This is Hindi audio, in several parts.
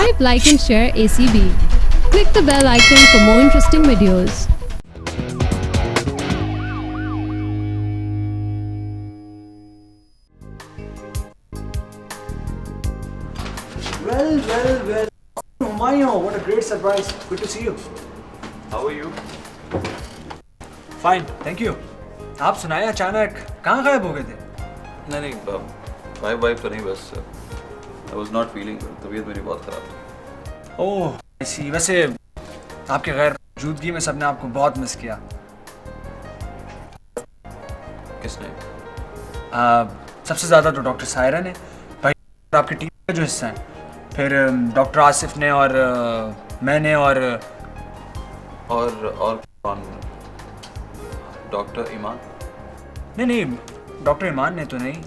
Subscribe, like and share ACB. Click the bell icon for more interesting videos. Well. Humayun, what a great surprise. Good to see you. How are you? Fine, thank you. आप सुनाए अचानक कहाँ गायब हो गए थे? नहीं वाइफ तो नहीं बस I was not feeling good. तबीयत मेरी बहुत खराब थी. ओह, ऐसी वैसे आपके गैर मौजूदगी में सबने आपको बहुत मिस किया. किसने? सबसे ज़्यादा तो डॉक्टर सायरा ने, भाई आपकी टीम का जो हिस्सा है, फिर डॉक्टर आसिफ ने और मैंने और कौन? डॉक्टर ईमान? नहीं, डॉक्टर ईमान ने तो नहीं.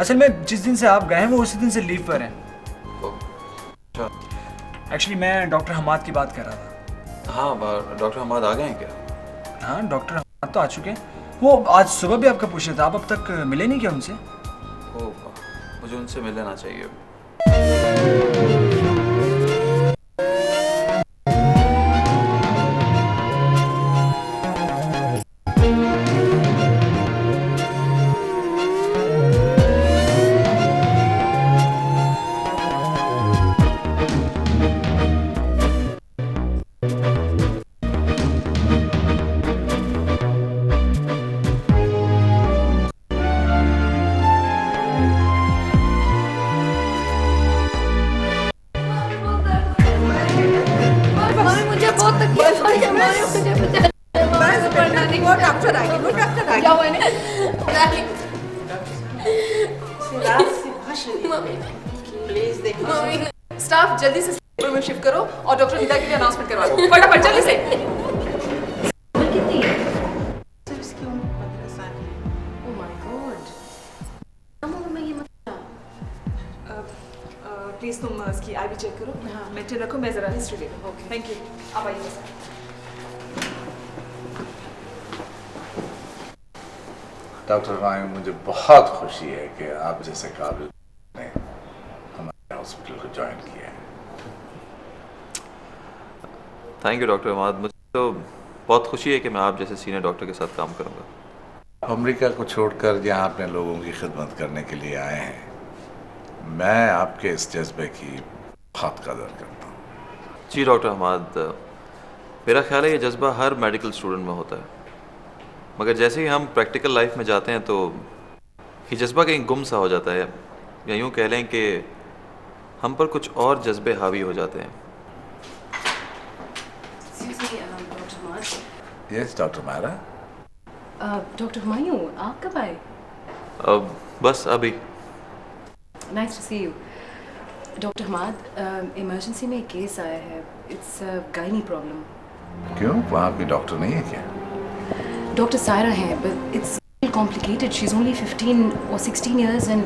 असल में जिस दिन से आप गए हैं वो उसी दिन से लीव पर हैं. एक्चुअली मैं डॉक्टर हमाद की बात कर रहा था. हाँ, डॉक्टर हमाद आ गए हैं क्या? हाँ, डॉक्टर हमाद तो आ चुके हैं. वो आज सुबह भी आपका पूछ रहे थे, आप अब तक मिले नहीं क्या उनसे? ओह, मुझे उनसे मिल लेना चाहिए. स्टाफ जल्दी से रूम में शिफ्ट करो और डॉक्टर निदा के लिए अनाउंसमेंट करवा दो. फटाफट जल्दी से. प्लीज तुम इसकी आईवी चेक करो. मेंटेन रखो, मैं जरा हिस्ट्री ले लूं. Okay, thank you. आप आइए सर. डॉक्टर हुमायूं, मुझे बहुत खुशी है कि आप जैसे काबिल ने हमारे हॉस्पिटल को ज्वाइन किया है. Thank you doctor Hamad. मुझे तो बहुत खुशी है कि मैं आप जैसे सीनियर डॉक्टर के साथ काम करूँगा. अमेरिका को छोड़कर यहाँ अपने लोगों की खिदमत करने के लिए आए हैं. मैं आपके इस जज्बे की बहुत कदर करता हूँ. जी डॉक्टर हमाद, मेरा ख्याल है ये जज्बा हर मेडिकल स्टूडेंट में होता है, मगर जैसे ही हम प्रैक्टिकल लाइफ में जाते हैं तो ये जज्बा कहीं गुम सा हो जाता है, या यूँ कह लें कि हम पर कुछ और जज्बे हावी हो जाते हैं. Yes doctor Mara. Doctor Humayun, आप कब आए? बस अभी. Nice to see you. Doctor Hamad, emergency में एक केस आया है. It's gynae problem. क्यों, वहाँ कोई डॉक्टर नहीं है क्या? डॉक्टर सायरा है, but it's complicated. She's only 15 or 16 years and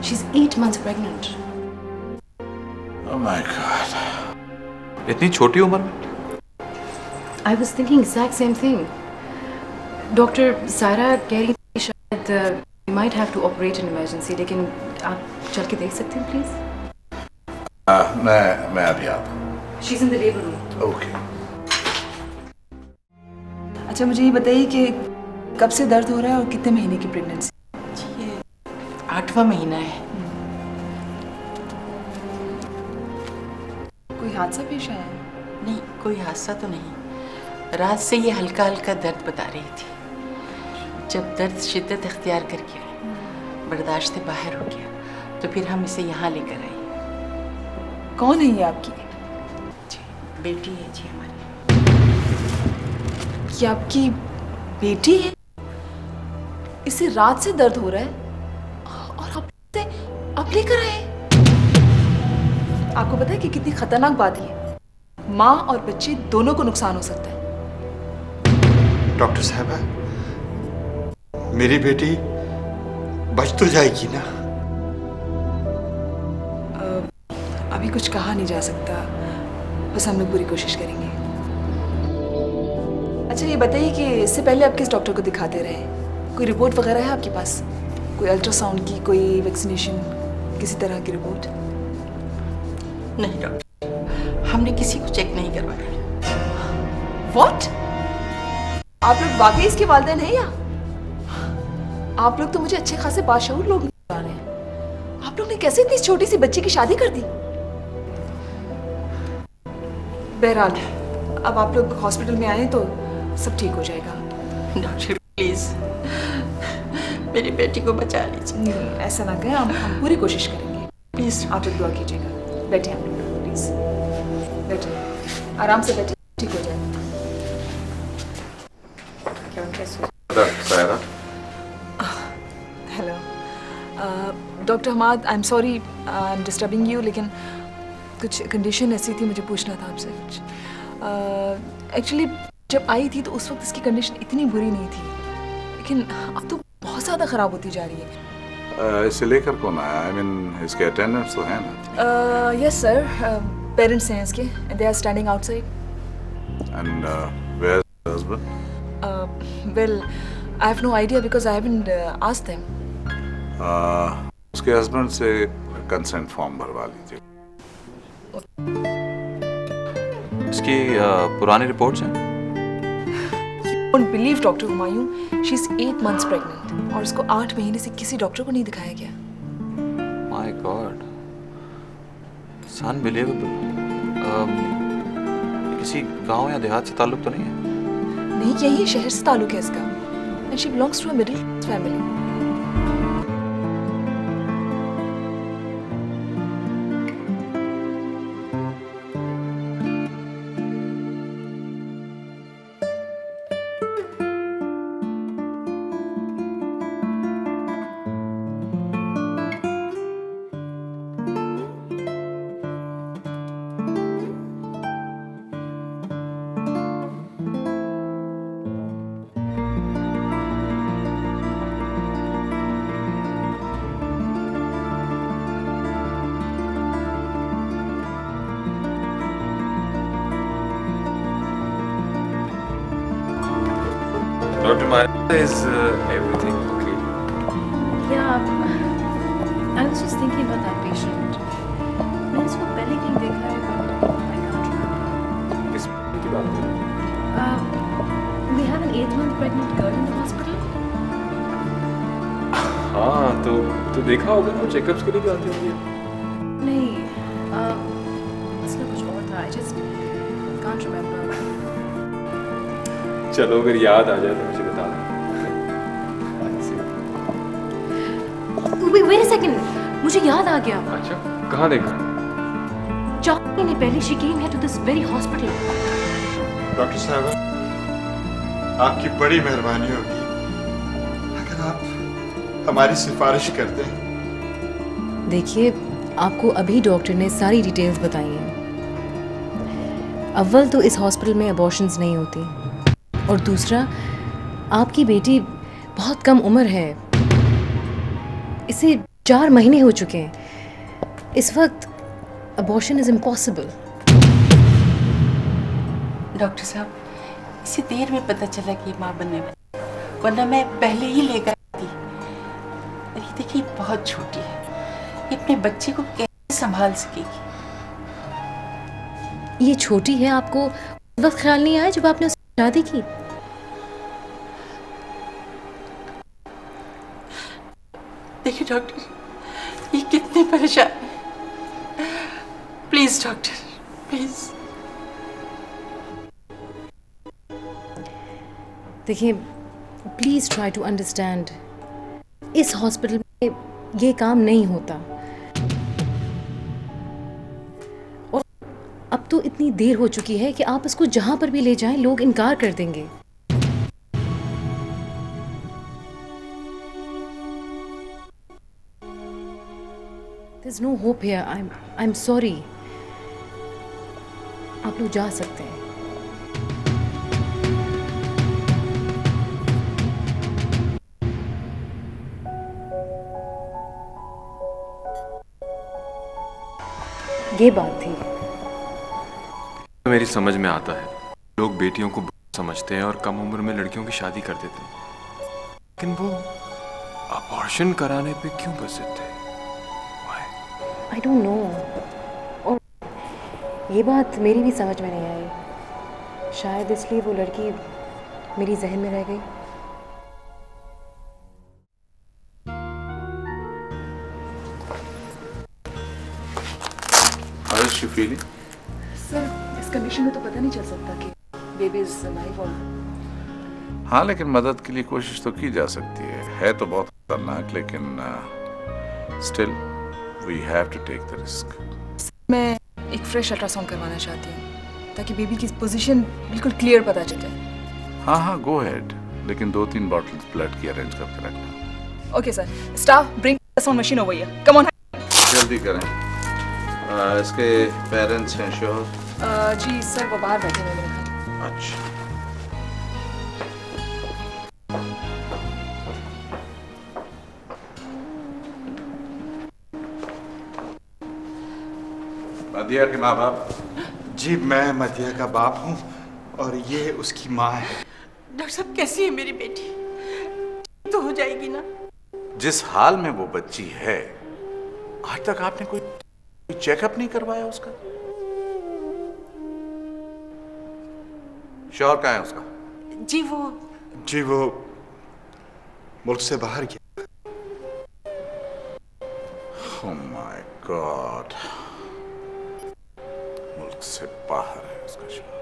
she's 8 months pregnant. Oh my God. इतनी छोटी उम्र में? I was thinking exact same thing. Doctor Saira कह रही थी शायद we might have to operate in emergency, लेकिन आप चल के देख सकते हैं प्लीज? मैं अभी आता हूँ. She's in the labor room. Okay. अच्छा, मुझे ये बताइए कि कब से दर्द हो रहा है और कितने महीने की प्रेगनेंसी? ये 8वां महीना है. कोई हादसा पेश आया है? नहीं, कोई हादसा तो नहीं. रात से ये हल्का हल्का दर्द बता रही थी. जब दर्द शिद्दत इख्तियार कर गया, बर्दाश्त से बाहर हो गया, तो फिर हम इसे यहाँ लेकर आए. कौन है ये आपकी? जी, बेटी है जी हमारी. ये आपकी बेटी है? इसे रात से दर्द हो रहा है और आप लेकर आए? आपको पता है कि कितनी खतरनाक बात है? माँ और बच्चे दोनों को नुकसान हो सकता है. डॉक्टर साहबा, मेरी बेटी बच तो जाएगी ना? अभी कुछ कहा नहीं जा सकता, बस हम लोग पूरी कोशिश करेंगे. अच्छा, ये बताइए कि इससे पहले आप किस डॉक्टर को दिखाते रहे? कोई रिपोर्ट वगैरह है आपके पास? कोई अल्ट्रासाउंड की, कोई वैक्सीनेशन, किसी तरह की रिपोर्ट? नहीं डॉक्टर, हमने किसी को चेक नहीं करवाया। What? आप लोग वाकई इसके वालिदैन हैं या? आप लोग तो मुझे अच्छे खासे बाशऊर लोग नजर आ रहे हैं। आप लोग ने कैसे इतनी छोटी सी बच्ची की शादी कर दी? बहरहाल अब आप लोग हॉस्पिटल में आए तो सब ठीक हो जाएगा। डॉक्टर प्लीज मेरी बेटी को बचा लीजिए। नहीं, ऐसा ना करें, हम पूरी कोशिश करेंगे। प्लीज आप लोग दुआ कीजिएगा। बैठे आप लोग प्लीज, बैठे आराम से बैठे, ठीक हो जाएगा। Saira, hello doctor Hamad, I am sorry I am disturbing you, लेकिन कुछ कंडीशन ऐसी थी, मुझे पूछना था आपसे कुछ। एक्चुअली जब आई थी तो उस वक्त इसकी कंडीशन इतनी बुरी नहीं थी, लेकिन अब तो बहुत ज़्यादा ख़राब होती जा रही है। इसे लेकर कौन आया? आई मीन इसके अटेंडेंट्स तो हैं ना? यस सर, पेरेंट्स हैं इसके, they are standing outside. And where is husband? Well I have no idea because I haven't asked them. उसके हस्बैंड से कंसेंट फॉर्म भरवा लीजिए। इसकी पुरानी रिपोर्ट्स हैं? Don't believe doctor Humayun, she is 8 months pregnant और उसको 8 महीने से किसी डॉक्टर को नहीं दिखाया गया। My God, it's unbelievable. किसी गांव या देहात से ताल्लुक तो नहीं है? नहीं, यही शहर से ताल्लुक है इसका, and she belongs to a middle class family. Dr. Maya, is everything okay? Yeah, I was just thinking about that patient. मैंने इसको पहले कहीं देखा है, but I can't remember. किस की बात कर रहे हैं? We have an 8-month pregnant girl in the hospital. हाँ, तो देखा होगा ना, चेकअप्स के लिए भी आती होंगी। नहीं, इसका कुछ और था. I just can't remember. चलो अगर याद आ जाए तो मुझे बता दो। Wait a second, मुझे याद आ गया. अच्छा, कहाँ देखा? 4 महीने पहले she came here to this very hospital. Doctor साहब, आपकी बड़ी मेहरबानी होगी अगर आप हमारी सिफारिश कर दें। देखिए, आपको अभी डॉक्टर ने सारी डिटेल्स बताई हैं. अव्वल तो इस हॉस्पिटल में अबॉर्शंस नहीं होती, और दूसरा आपकी बेटी बहुत कम उम्र है. इसे 4 महीने हो चुके हैं. इस वक्त अबॉर्शन इज इम्पॉसिबल. डॉक्टर साहब, इसी देर में पता चला कि माँ बनने वाली, वरना मैं पहले ही लेकर आती. ये देखिए, बहुत छोटी है, ये अपने बच्चे को कैसे संभाल सकेगी? ये छोटी है, आपको उस वक्त ख्याल नहीं आया जब आपने उससे शादी की? देखिए डॉक्टर, ये कितने परेशान है. Please doctor, please. देखिए, प्लीज ट्राई टू अंडरस्टैंड. इस हॉस्पिटल में ये काम नहीं होता, और अब तो इतनी देर हो चुकी है कि आप इसको जहां पर भी ले जाएं लोग इनकार कर देंगे. There's no hope here. I'm sorry. आप लोग जा सकते हैं. ये बात थी. मेरी समझ में आता है, लोग बेटियों को समझते हैं और कम उम्र में लड़कियों की शादी कर देते हैं, लेकिन वो अबॉर्शन कराने पे क्यों बस थे? I don't know. और ये बात मेरी भी समझ में नहीं आई। शायद इसलिए वो लड़की मेरी जहन में रह गई। How is she feeling? Sir इस कंडीशन में तो पता नहीं चल सकता कि बेबी इज अलाइव और हाँ, लेकिन मदद के लिए कोशिश तो की जा सकती है तो बहुत खतरनाक, लेकिन still we have to take the risk. मैं एक फ्रेश अल्ट्रासाउंड करवाना चाहती हूँ ताकि बेबी की पोजीशन बिल्कुल क्लियर पता चल जाए। हाँ, गो अहेड, लेकिन 2-3 बॉटल्स ब्लड की अरेंज करके रखना। Okay sir, staff bring ultrasound machine hour here, come on. जल्दी करें। इसके पेरेंट्स हैं श्योर? जी सर, वो बाहर बैठे हुए हैं मेरे घर। अच्छा, मदिया के माँ बाप? जी, मैं मदिया का बाप हूँ और ये उसकी माँ है। डॉक्टर साहब, कैसी है मेरी बेटी? ठीक तो हो जाएगी ना? जिस हाल में वो बच्ची है, आज तक आपने कोई चेकअप नहीं करवाया उसका? शौहर कहाँ है उसका? जी वो मुल्क से बाहर गया। Oh my God, मुल्क से बाहर है उसका शौहर।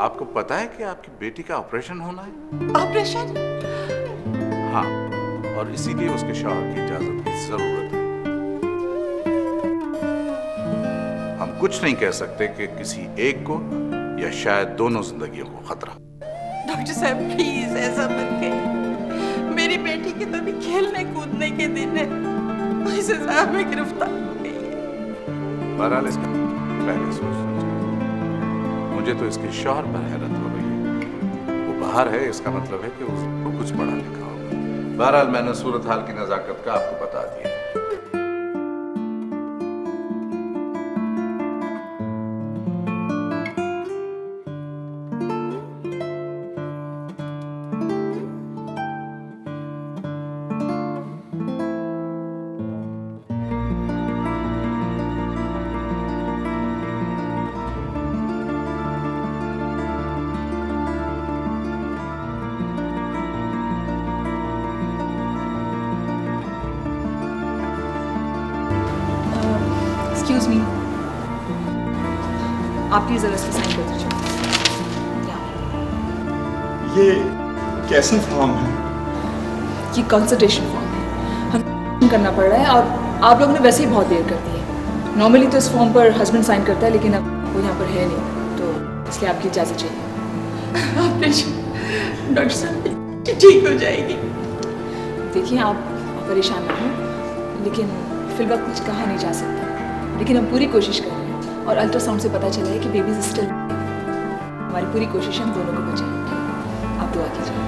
आपको पता है कि आपकी बेटी का ऑपरेशन होना है? ऑपरेशन? हाँ, और इसीलिए उसके शौहर की इजाजत की जरूरत है। हम कुछ नहीं कह सकते कि किसी एक को या शायद दोनों जिंदगियों को खतरा। डॉक्टर साहब प्लीज ऐसा मत कहिए। मेरी बेटी के तो अभी खेलने कूदने के दिन है, इस हिसाब में गिरफ्तार हो गई है। बहरहाल इसका पहले सोचना चाहिए। मुझे तो इसके शौहर पर हैरत हो रही है। वो बाहर है, इसका मतलब है कि उसको कुछ पढ़ा लिखा होगा। बहरहाल मैंने सूरत हाल की नजाकत का आपको बता दिया। एक्सक्यूज मी, आप प्लीज जरा इस पे साइन कर दीजिए। ये कैसा फॉर्म है? ये कंसल्टेशन फॉर्म है, हमें करना पड़ रहा है और आप लोगों ने वैसे ही बहुत देर कर दी है। नॉर्मली तो इस फॉर्म पर हस्बैंड साइन करता है, लेकिन अब वो यहाँ पर है नहीं, तो इसलिए आपकी इजाज़त चाहिए। ऑपरेशन डॉक्टर साहब ठीक हो जाएगी। देखिए आप परेशान ना हो, लेकिन फिल वक्त कुछ कहा नहीं जा सकता, लेकिन हम पूरी कोशिश कर रहे हैं और अल्ट्रासाउंड से पता चला है कि बेबी स्टिल। हमारी पूरी कोशिश है हम दोनों को बचाएं। आप दुआ कीजिए।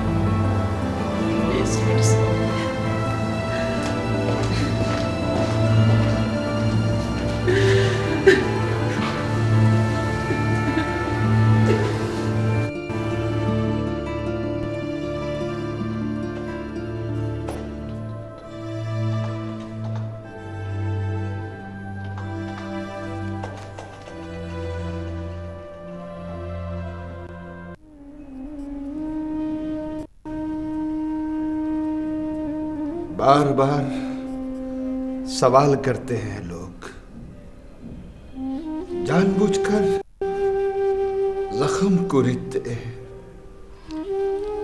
बार बार सवाल करते हैं लोग, जानबूझकर जख्म को रिदते हैं।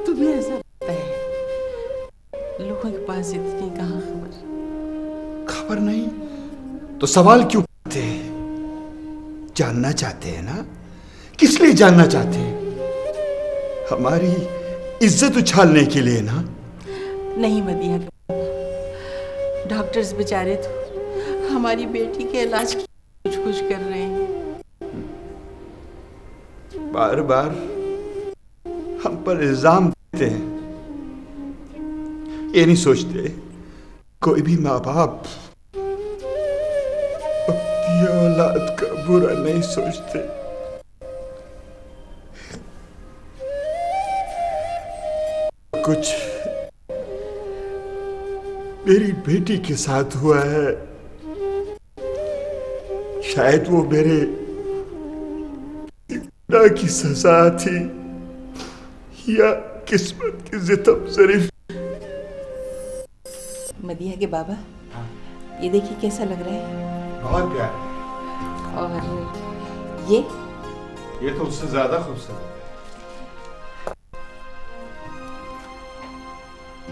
तुम्हें ऐसा लगता है लोगों के पास इतनी कहाँ खबर नहीं तो सवाल क्यों करते हैं? जानना चाहते हैं ना? किस लिए जानना चाहते हैं? हमारी इज्जत उछालने के लिए ना? नहीं मदिया, डॉक्टर्स बेचारे तो हमारी बेटी के इलाज की कुछ कर रहे हैं। बार बार हम पर इल्जाम देते हैं। ये नहीं सोचते कोई भी माँ बाप अपनी औलाद का बुरा नहीं सोचते। कुछ मेरी बेटी के साथ हुआ है शायद वो मेरे गुनाह की सजा थी या किस्मत की सितम शरीफ। मदिया के बाबा, ये देखिए कैसा लग रहा है। बहुत प्यारा। और ये तो उससे ज्यादा खूबसूरत।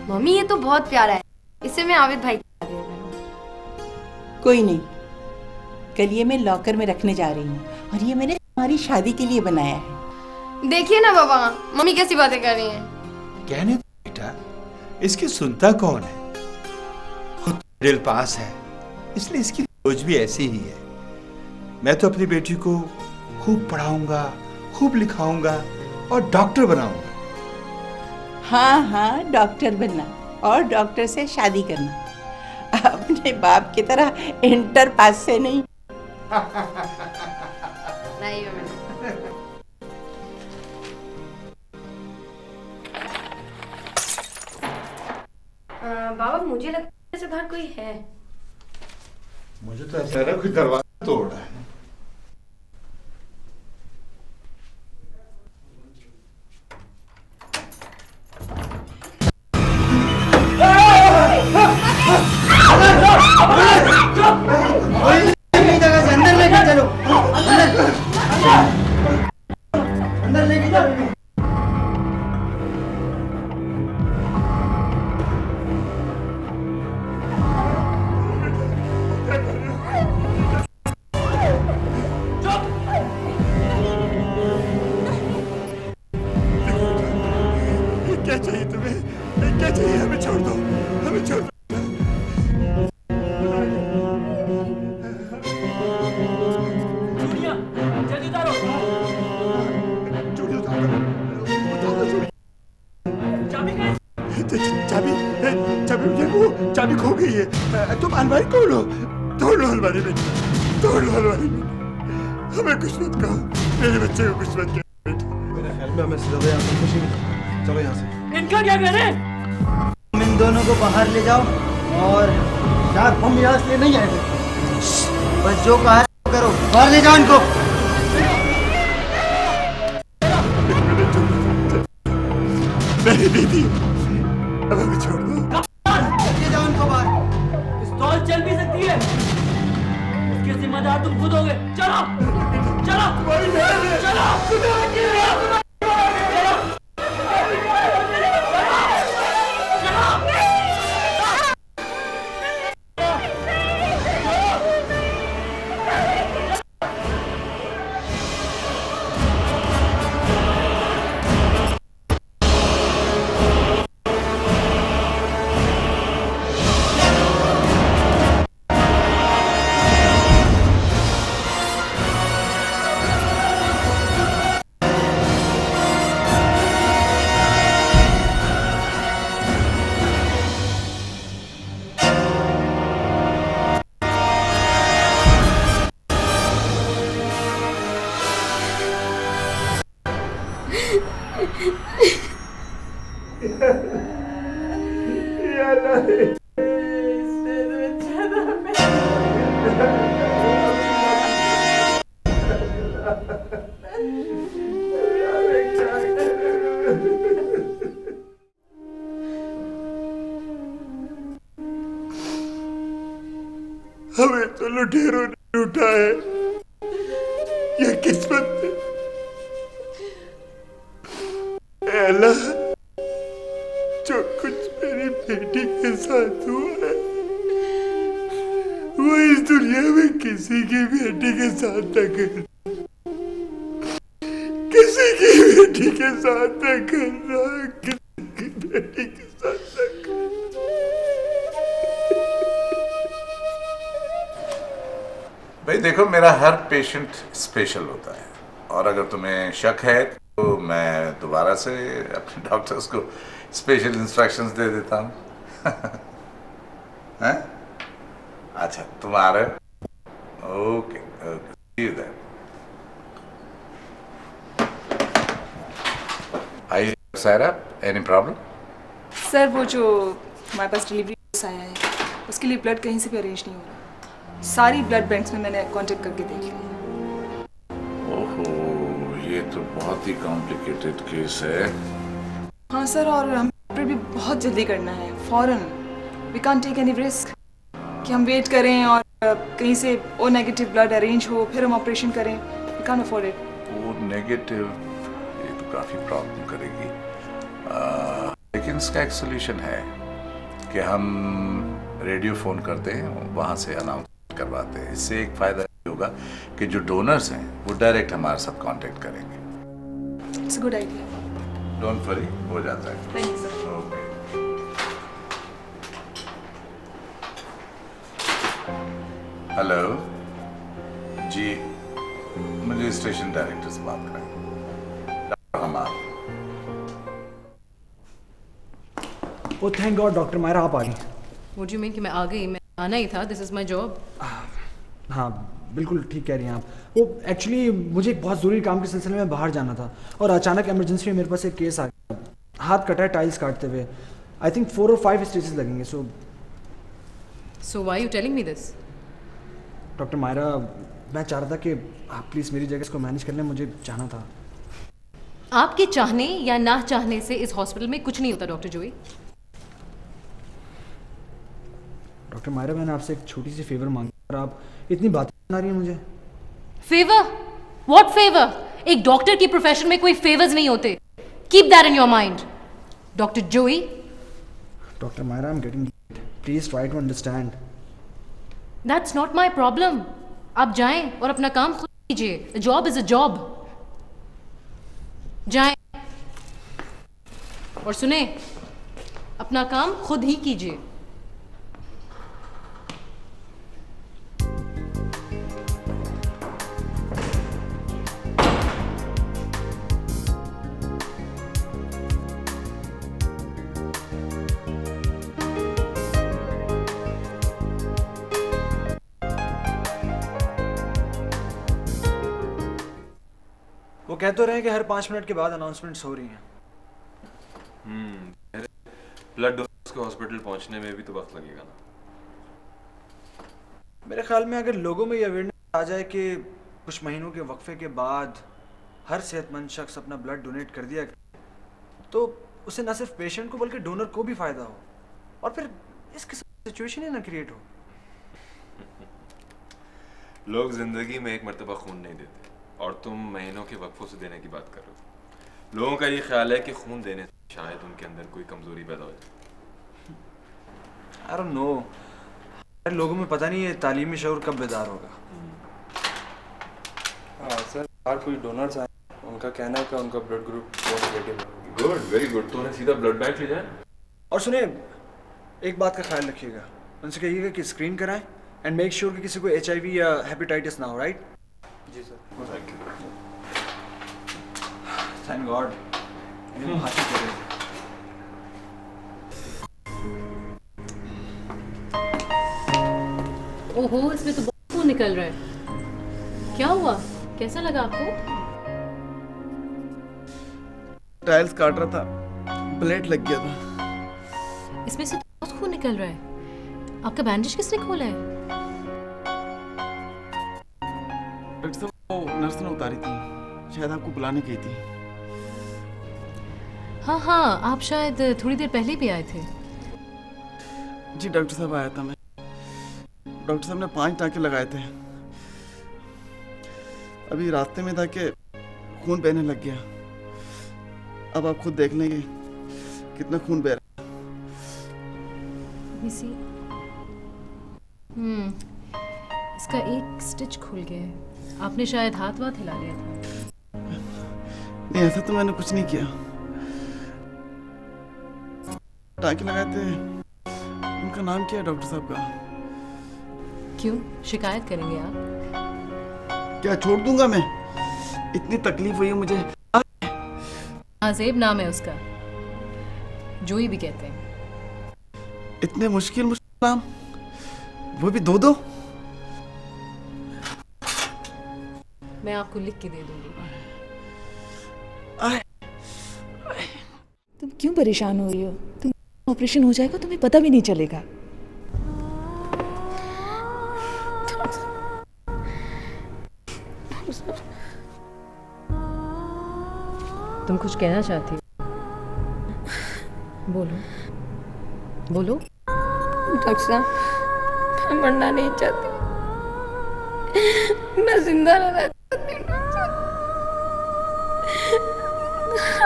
मम्मी ये तो बहुत प्यारा है, इसे मैं आविद भाई को दे रही हूँ। कोई नहीं, कल ये मैं लॉकर में रखने जा रही हूँ और ये मैंने तुम्हारी शादी के लिए बनाया है। देखिए ना बाबा, मम्मी कैसी बातें कर रही हैं। कहने दो बेटा, इसकी सुनता कौन है? खुद दिल पास है, इसलिए इसकी सोच भी ऐसी ही है। मैं तो अपनी बेटी को खूब पढ़ाऊंगा, खूब लिखाऊंगा और डॉक्टर बनाऊंगा। हाँ हाँ, डॉक्टर बनना और डॉक्टर से शादी करना, अपने बाप की तरह इंटर पास से नहीं। नहीं बाबा, मुझे लगता है जैसे बाहर कोई है। मुझे तो ऐसा लग रहा है कोई दरवाजा तोड़ रहा है। अंदर लेके चलो, अंदर लेके चलो। क्या चाहिए तुम्हें? क्या चाहिए? हमें छोड़ दो, हमें छोड़ दो। चाबी खो गई है। तुम अलमारी तोड़ लो अलमारी में, तोड़ लो अलमारी में। हमें कुछ मत कहो, मेरे बच्चे को कुछ मत कहो। मेरे ख्याल में हमें ज्यादा यहाँ पर खुशी नहीं। चलो यहाँ से। इनका क्या करें? तुम इन दोनों को बाहर ले जाओ और यार हम यहाँ से नहीं आएंगे। बस जो कहा है करो, बाहर ले जाओ इनको। मेरी दीदी, अब हमें छोड़ दो। ले जाओ इनको बाहर। पिस्तौल चल भी सकती है, उसके जिम्मेदार तुम खुद होगे। चलो चलो चलो। हमें तो लुटेरों ने लूटा है, ये किस्मत है। अल्लाह, जो कुछ मेरी बेटी के साथ हुआ है वो इस दुनिया में किसी की बेटी के साथ न कर, किसी की बेटी के साथ न करना, किसी की बेटी के साथ न करना। भाई देखो, मेरा हर पेशेंट स्पेशल होता है और अगर तुम्हें शक है तो मैं दोबारा से अपने डॉक्टर्स को स्पेशल इंस्ट्रक्शंस दे देता हूँ। हैं? अच्छा, तुम आ रहे हो? Okay okay, see you there. आई सायरा, एनी प्रॉब्लम? सर वो जो हमारे पास डिलीवरी आया है उसके लिए ब्लड कहीं से भी अरेंज नहीं हो रहा। सारी ब्लड बैंक्स में मैंने कांटेक्ट करके देख लिया। ओहो, ये तो बहुत ही कॉम्प्लिकेटेड केस है। हाँ सर, और हम डॉक्टर भी बहुत जल्दी करना है, फौरन। We can't take any risk कि हम वेट करें और कहीं से ओ नेगेटिव ब्लड अरेंज हो फिर हम ऑपरेशन करें। We can't afford it. O negative, ये तो काफ़ी प्रॉब्लम करेगी। लेकिन इसका एक सोल्यूशन है कि हम रेडियो फ़ोन करते हैं, वहाँ से अनाउंस करवाते हैं। इससे एक फ़ायदा होगा कि जो डोनर्स हैं वो डायरेक्ट हमारे साथ कांटेक्ट करेंगे। It's a good idea. Don't worry, हो जाता है। Thank you sir. Okay. Hello ji, मुझे स्टेशन डायरेक्टर से बात कराएं, doctor Hamad. Oh thank god doctor Myra आप आ गई। What do you mean कि मैं आ गई? मैं आना ही था, दिस इज़ माई जॉब। हाँ बिल्कुल ठीक कह रही हैं आप। वो एक्चुअली मुझे एक बहुत ज़रूरी काम के सिलसिले में बाहर जाना था और अचानक इमरजेंसी में मेरे पास एक केस आ गया। हाथ कटा है टाइल्स काटते हुए। आई थिंक 4 और 5 स्टिचेस लगेंगे। So why are you telling me this? Doctor Myra, मैं चाह रहा था कि आप प्लीज़ मेरी जगह इसको मैनेज कर लें, मुझे जाना था। आपके चाहने या ना चाहने से इस हॉस्पिटल में कुछ नहीं होता डॉक्टर जोई। डॉक्टर मायरा, मैंने आपसे एक छोटी सी फेवर मांगी और आप इतनी बातें सुना रही हैं मुझे। फेवर? What favour? एक डॉक्टर की प्रोफेशन में कोई फेवर्स नहीं होते। Keep that in your mind doctor Joey. Doctor Myra, I am getting late, please try to understand. That's not my problem. आप जाएं और अपना काम खुद कीजिए। Job is a job. जाएं और सुने, अपना काम खुद ही कीजिए। वो कह तो रहे हैं कि हर 5 मिनट के बाद अनाउंसमेंट्स हो रही हैं। ब्लड डोनर्स को हॉस्पिटल पहुंचने में भी तो वक्त लगेगा ना। मेरे ख्याल में अगर लोगों में ये अवेयरनेस आ जाए कि कुछ महीनों के वक्फे के बाद हर सेहतमंद शख्स अपना ब्लड डोनेट कर दिया तो उसे न सिर्फ पेशेंट को बल्कि डोनर को भी फायदा हो और फिर इस किस्म की सिचुएशन ही ना क्रिएट हो। लोग जिंदगी में एक मर्तबा खून नहीं देते और तुम महीनों के वक्फों से देने की बात कर रहे हो। लोगों का ये ख्याल है कि खून देने से शायद उनके अंदर कोई कमजोरी पैदा हो जाए। आई डोंट नो, लोगों में पता नहीं ये तालीमी शऊर कब बेदार होगा। हाँ सर, हर कोई डोनर्स आए, उनका कहना है कि उनका ब्लड ग्रुप नेगेटिव है। Good, very good. तो उन्हें सीधा ब्लड बैंक ले जाए। और सुनिए, एक बात का ख्याल रखिएगा, उनसे कहिएगा कि स्क्रीन कराएं एंड मेक श्योर कि किसी को HIV या हेपेटाइटिस ना हो। राइट? जी sir. Thank you. Thank God. ओहो, इसमें तो बहुत खून निकल रहा है। क्या हुआ? कैसा लगा आपको? टाइल्स काट रहा था, ब्लेड लग गया था। इसमें से तो बहुत खून निकल रहा है। आपका बैंडेज किसने खोला है? डॉक्टर साहब, वो नर्स ने उतारी थी, शायद आपको बुलाने गई थी। हाँ हाँ, आप शायद थोड़ी देर पहले भी आए थे। जी डॉक्टर साहब, आया था मैं। डॉक्टर साहब ने 5 टाँके लगाए थे। अभी रास्ते में था कि खून बहने लग गया। अब आप खुद देख लेंगे कितना खून बह रहा है। इसका एक स्टिच खुल गया है। आपने शायद हाथ वाथ हिला लिया था। नहीं, ऐसा तो मैंने कुछ नहीं किया। टाँके लगाए थे। उनका नाम क्या है डॉक्टर साहब का? क्यों, शिकायत करेंगे आप? क्या छोड़ दूंगा मैं? इतनी तकलीफ हुई मुझे। आज़ेब नाम है उसका, जोई भी कहते हैं। इतने मुश्किल नाम, वो भी 2-2। मैं आपको लिख के दे दूंगी। तुम क्यों परेशान हो रही हो? तुम ऑपरेशन हो जाएगा, तुम्हें पता भी नहीं चलेगा। तुम कुछ कहना चाहती हो? बोलो बोलो। डॉक्टर साहब, मैं मरना नहीं चाहती, मैं जिंदा रहना चाहती हूँ डॉक्टर साहब।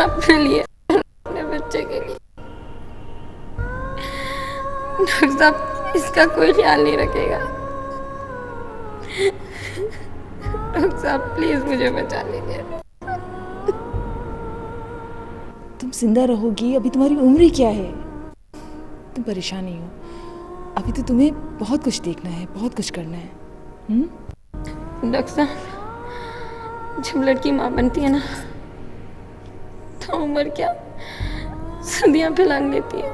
अपने लिए, अपने बच्चे के लिए। डॉक्टर साहब, इसका कोई ख्याल नहीं रखेगा। डॉक्टर साहब प्लीज मुझे बचा लीजिए। तुम जिंदा रहोगी, अभी तुम्हारी उम्र ही क्या है। तुम परेशान नहीं हो, अभी तो तुम्हें बहुत कुछ देखना है, बहुत कुछ करना है। डॉक्टर साहब, जब लड़की माँ बनती है ना, तो उम्र क्या सदियां फैलान लेती है,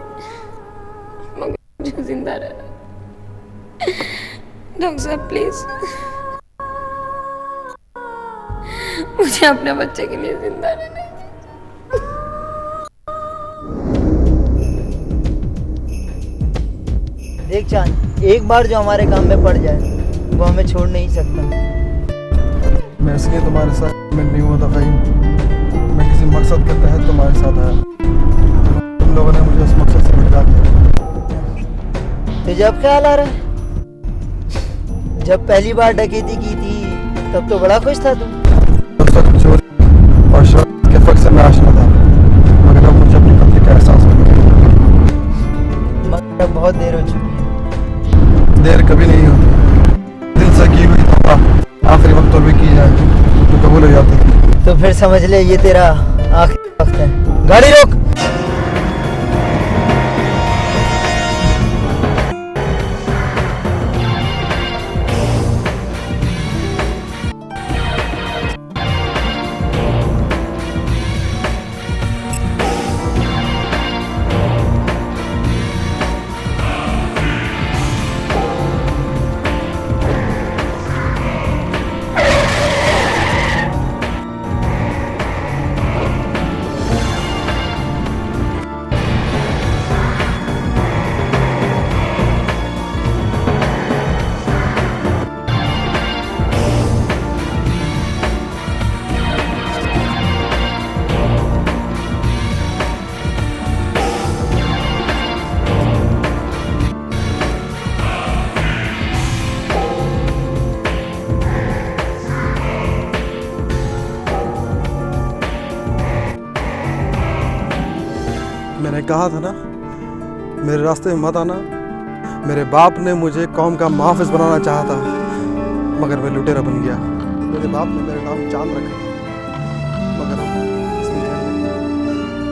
मगर मुझे जिंदा रहना। डॉक्टर साहब प्लीज मुझे अपने बच्चे के लिए जिंदा रहना। देख चांद, एक बार जो हमारे काम में पड़ जाए वो हमें छोड़ नहीं सकता। मैं इसलिए तुम्हारे साथ में नहीं हुआ था फ़हीम। मैं किसी मकसद के तहत तुम्हारे साथ आया। तुम लोगों ने मुझे उस मकसद से भटका दिया। तुझे अब ख्याल आ रहा है? जब पहली बार डकैती की थी तब तो बड़ा खुश था तुम। तब तक चोरी और शराब के फर्क से मैं आशना था, मगर अब मुझे अपनी गलती का एहसास हो गया। मगर बहुत देर हो चुकी है। देर कभी नहीं होती। दिल से की हुई तौबा आखिरी वक्त में की जाए तो कबूल हो जाती है। तो फिर समझ ले ये तेरा आखिरी वक्त है। गाड़ी रोक। मैंने कहा था ना, मेरे रास्ते में मत आना। मेरे बाप ने मुझे कौम का मुहाफिज बनाना चाहा था, मगर मैं लुटेरा बन गया। मेरे बाप ने मेरा नाम चांद रखा था, मगर इसमें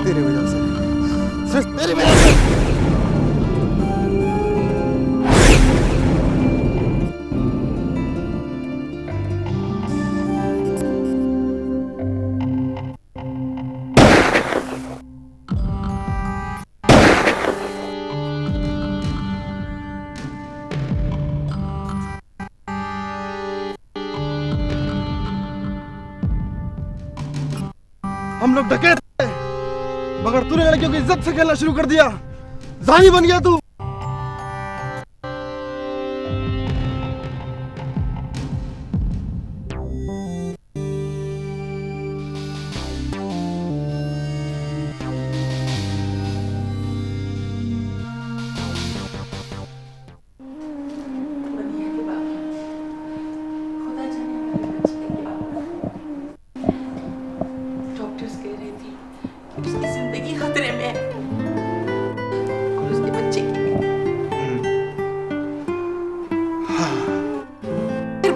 तेरी वजह से, सिर्फ तेरी वजह से। हम लोग डकैत थे, मगर तूने लड़कियों की इज्जत से खेलना शुरू कर दिया। जानी बन गया तू।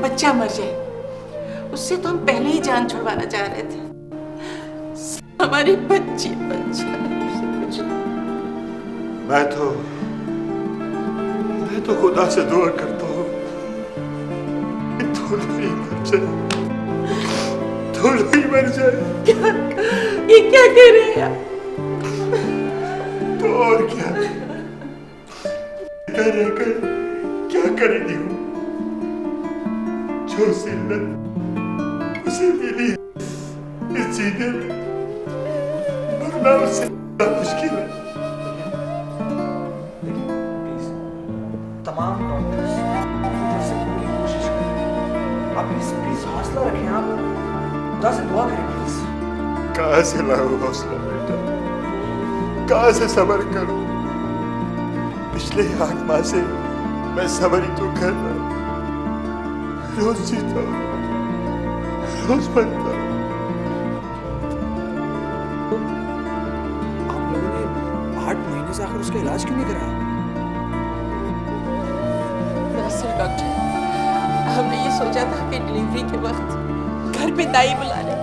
बच्चा मर जाए, उससे तो हम पहले ही जान छुड़वाना चाह रहे थे। हमारी बच्ची मैं तो खुदा से दुआ करता हूँ दोनों ही मर जाए, दोनों ही मर जाए। ये क्या कह रहे हैं आप? तो और क्या रहकर क्या करेगी वो? जो जिल्लत उसे मिली इस जीने में, मरना उससे मुश्किल है। तमाम डॉक्टर्स से पूरी कोशिश करें। आप प्लीज प्लीज हौसला रखें आप, खुदा से दुआ करें प्लीज। कहाँ से लाऊं हौसला बेटा, कहाँ से सब्र करूं? पिछले 8 माह से मैं सब्र ही तो कर रहा हूं, रोज जीता हूं, रोज मरता हूं। आप लोगों ने 8 महीने से आखिर उसका इलाज क्यों नहीं कराया? दरअसल डॉक्टर, हमने ये सोचा था कि डिलीवरी के वक्त घर पे दाई बुला लें,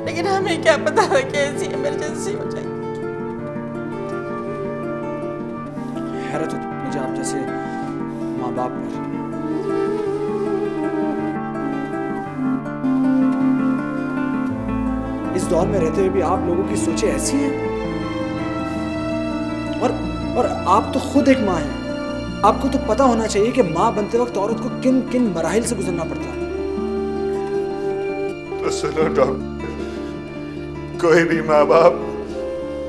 लेकिन हमें क्या पता था कि ऐसी इमरजेंसी हो जाएगी। हैरत होती है मुझे आप जैसे माँ बाप पर। इस दौर में रहते हुए भी आप लोगों की सोचें ऐसी हैं। और आप तो खुद एक माँ हैं, आपको तो पता होना चाहिए कि माँ बनते वक्त औरत को किन किन मराहिल से गुजरना पड़ता है। तो सुनो डॉक्टर, कोई भी माँ बाप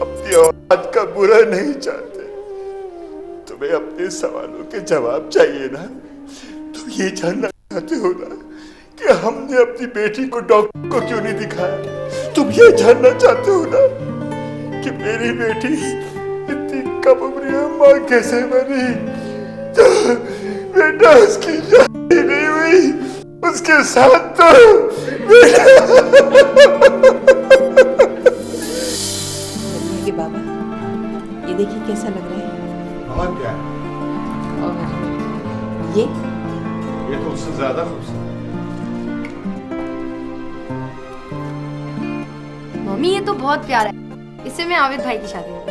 अपनी औलाद का बुरा नहीं चाहते। तुम्हें अपने सवालों के जवाब चाहिए ना, तुम ये जानना चाहते हो ना कि हमने अपनी बेटी को डॉक्टर को क्यों नहीं दिखाया? तुम ये जानना चाहते हो ना कि मेरी बेटी इतनी कम उम्र में माँ कैसे बनी? तो बेटा उसकी शादी नहीं हुई, उसके साथ तो कि बाबा, ये देखिए कैसा लग रहा है। बहुत प्यार। और ये तो उससे ज्यादा खूबसूरत। मम्मी ये तो बहुत प्यारा है, इससे मैं आविद भाई की शादी करूंगी।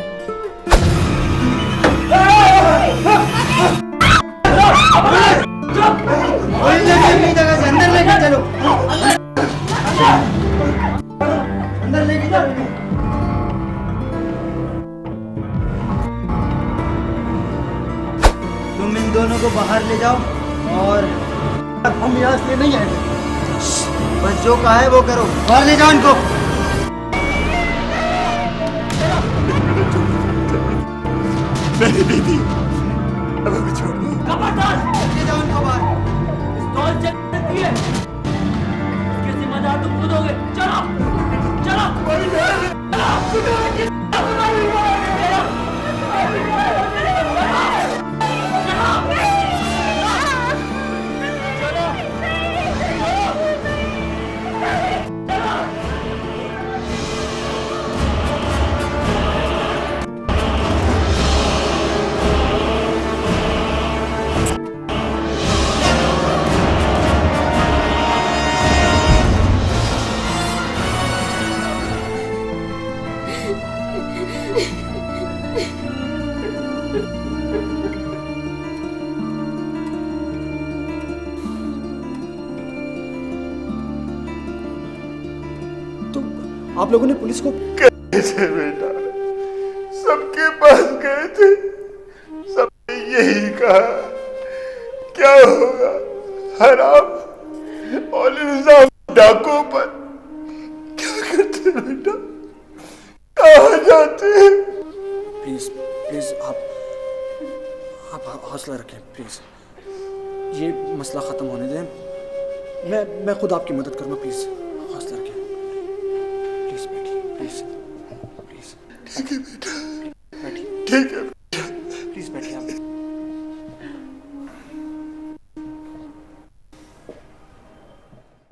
जगह से अंदर लेके चलो, अंदर लेके चलो। तुम इन दोनों को बाहर ले जाओ और हम यहाँ से नहीं आएंगे। बस जो कहा है वो करो, बाहर ले जाओ इनको। नहीं दीदी, अब हमें छोड़ दो। ले जाओ इनको बाहर। पिस्तौल चेक करती है, इसके जिम्मेदार तुम खुद होगे। चलो चलो आप लोगों ने पुलिस को कैसे बेटा? सबके पास गए थे, सबने यही कहा क्या होगा हराम और इल्जाम डाकों पर। क्या करते बेटा, कहाँ जाते? प्लीज प्लीज आप हौसला रखें प्लीज, ये मसला खत्म होने दें। मैं खुद आपकी मदद करूंगा, प्लीज हौसला रखें। प्लीज बेटी, प्लीज प्लीज। ठीक है बेटा, ठीक है।